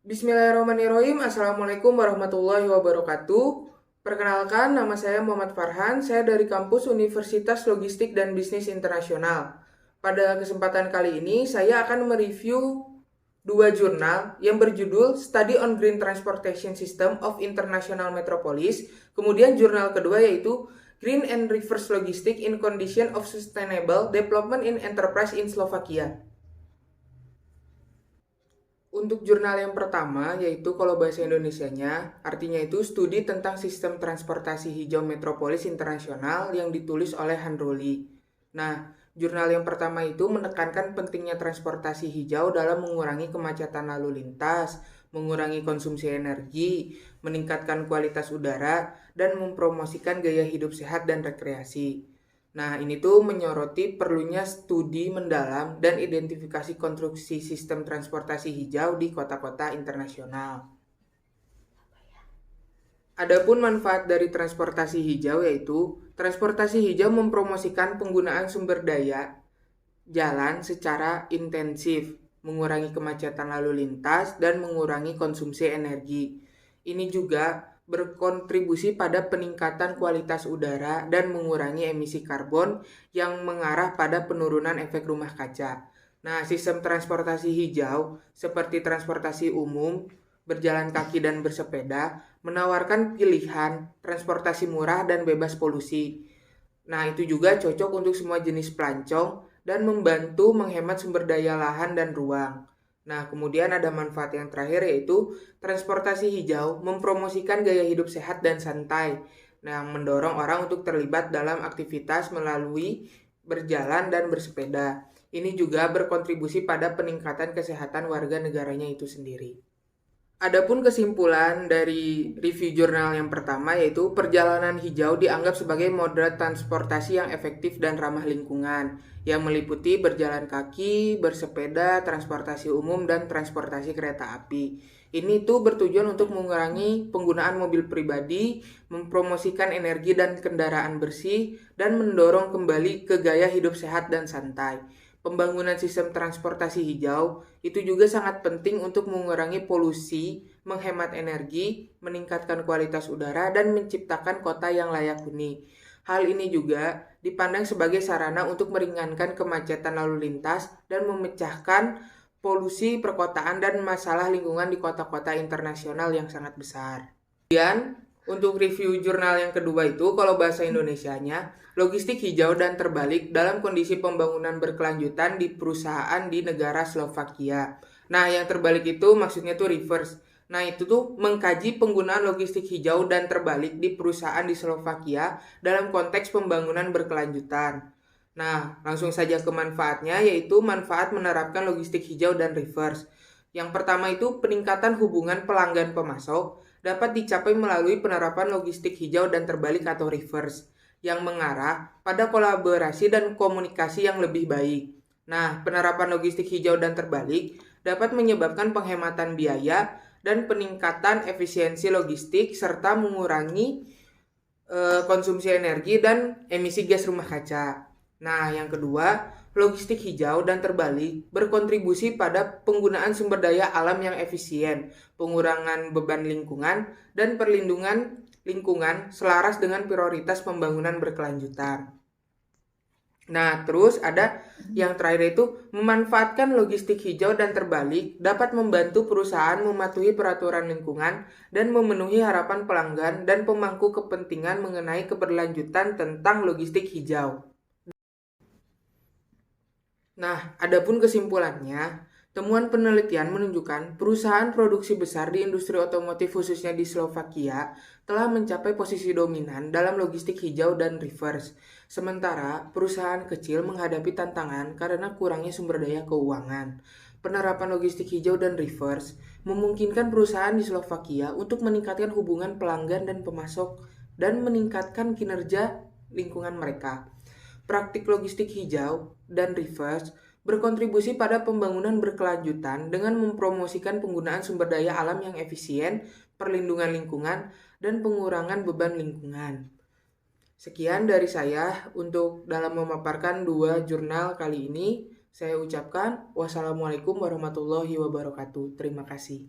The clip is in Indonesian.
Bismillahirrahmanirrahim. Assalamualaikum warahmatullahi wabarakatuh. Perkenalkan, nama saya Muhammad Farhan. Saya dari kampus Universitas Logistik dan Bisnis Internasional. Pada kesempatan kali ini, saya akan mereview dua jurnal yang berjudul Study on Green Transportation System of International Metropolis. Kemudian jurnal kedua yaitu Green and Reverse Logistics in Condition of Sustainable Development in Enterprise in Slovakia. Untuk jurnal yang pertama, yaitu kalau bahasa Indonesianya, artinya itu studi tentang sistem transportasi hijau metropolis internasional yang ditulis oleh Handroli. Nah, jurnal yang pertama itu menekankan pentingnya transportasi hijau dalam mengurangi kemacetan lalu lintas, mengurangi konsumsi energi, meningkatkan kualitas udara, dan mempromosikan gaya hidup sehat dan rekreasi. Nah, ini tuh menyoroti perlunya studi mendalam dan identifikasi konstruksi sistem transportasi hijau di kota-kota internasional. Adapun manfaat dari transportasi hijau yaitu transportasi hijau mempromosikan penggunaan sumber daya jalan secara intensif, mengurangi kemacetan lalu lintas dan mengurangi konsumsi energi. Ini juga berkontribusi pada peningkatan kualitas udara dan mengurangi emisi karbon yang mengarah pada penurunan efek rumah kaca. Nah, sistem transportasi hijau seperti transportasi umum, berjalan kaki dan bersepeda menawarkan pilihan transportasi murah dan bebas polusi. Nah, itu juga cocok untuk semua jenis pelancong dan membantu menghemat sumber daya lahan dan ruang. Nah, kemudian ada manfaat yang terakhir yaitu transportasi hijau mempromosikan gaya hidup sehat dan santai. Nah, yang mendorong orang untuk terlibat dalam aktivitas melalui berjalan dan bersepeda. Ini juga berkontribusi pada peningkatan kesehatan warga negaranya itu sendiri. Adapun kesimpulan dari review jurnal yang pertama yaitu perjalanan hijau dianggap sebagai moda transportasi yang efektif dan ramah lingkungan yang meliputi berjalan kaki, bersepeda, transportasi umum, dan transportasi kereta api. Ini tuh bertujuan untuk mengurangi penggunaan mobil pribadi, mempromosikan energi dan kendaraan bersih, dan mendorong kembali ke gaya hidup sehat dan santai. Pembangunan sistem transportasi hijau itu juga sangat penting untuk mengurangi polusi, menghemat energi, meningkatkan kualitas udara, dan menciptakan kota yang layak huni. Hal ini juga dipandang sebagai sarana untuk meringankan kemacetan lalu lintas dan memecahkan polusi perkotaan dan masalah lingkungan di kota-kota internasional yang sangat besar. Kemudian, untuk review jurnal yang kedua itu, kalau bahasa Indonesianya, logistik hijau dan terbalik dalam kondisi pembangunan berkelanjutan di perusahaan di negara Slovakia. Nah, yang terbalik itu maksudnya tuh reverse. Nah, itu tuh mengkaji penggunaan logistik hijau dan terbalik di perusahaan di Slovakia dalam konteks pembangunan berkelanjutan. Nah, langsung saja ke manfaatnya, yaitu manfaat menerapkan logistik hijau dan reverse. Yang pertama itu peningkatan hubungan pelanggan pemasok dapat dicapai melalui penerapan logistik hijau dan terbalik atau reverse yang mengarah pada kolaborasi dan komunikasi yang lebih baik. Nah, penerapan logistik hijau dan terbalik dapat menyebabkan penghematan biaya dan peningkatan efisiensi logistik serta mengurangi konsumsi energi dan emisi gas rumah kaca. Nah, yang kedua, logistik hijau dan terbalik berkontribusi pada penggunaan sumber daya alam yang efisien, pengurangan beban lingkungan, dan perlindungan lingkungan selaras dengan prioritas pembangunan berkelanjutan. Nah, terus ada yang terakhir itu memanfaatkan logistik hijau dan terbalik dapat membantu perusahaan mematuhi peraturan lingkungan dan memenuhi harapan pelanggan dan pemangku kepentingan mengenai keberlanjutan tentang logistik hijau. Nah, adapun kesimpulannya, temuan penelitian menunjukkan perusahaan produksi besar di industri otomotif khususnya di Slovakia telah mencapai posisi dominan dalam logistik hijau dan reverse. Sementara perusahaan kecil menghadapi tantangan karena kurangnya sumber daya keuangan. Penerapan logistik hijau dan reverse memungkinkan perusahaan di Slovakia untuk meningkatkan hubungan pelanggan dan pemasok dan meningkatkan kinerja lingkungan mereka. Praktik logistik hijau dan reverse berkontribusi pada pembangunan berkelanjutan dengan mempromosikan penggunaan sumber daya alam yang efisien, perlindungan lingkungan, dan pengurangan beban lingkungan. Sekian dari saya untuk dalam memaparkan dua jurnal kali ini. Saya ucapkan wassalamualaikum warahmatullahi wabarakatuh. Terima kasih.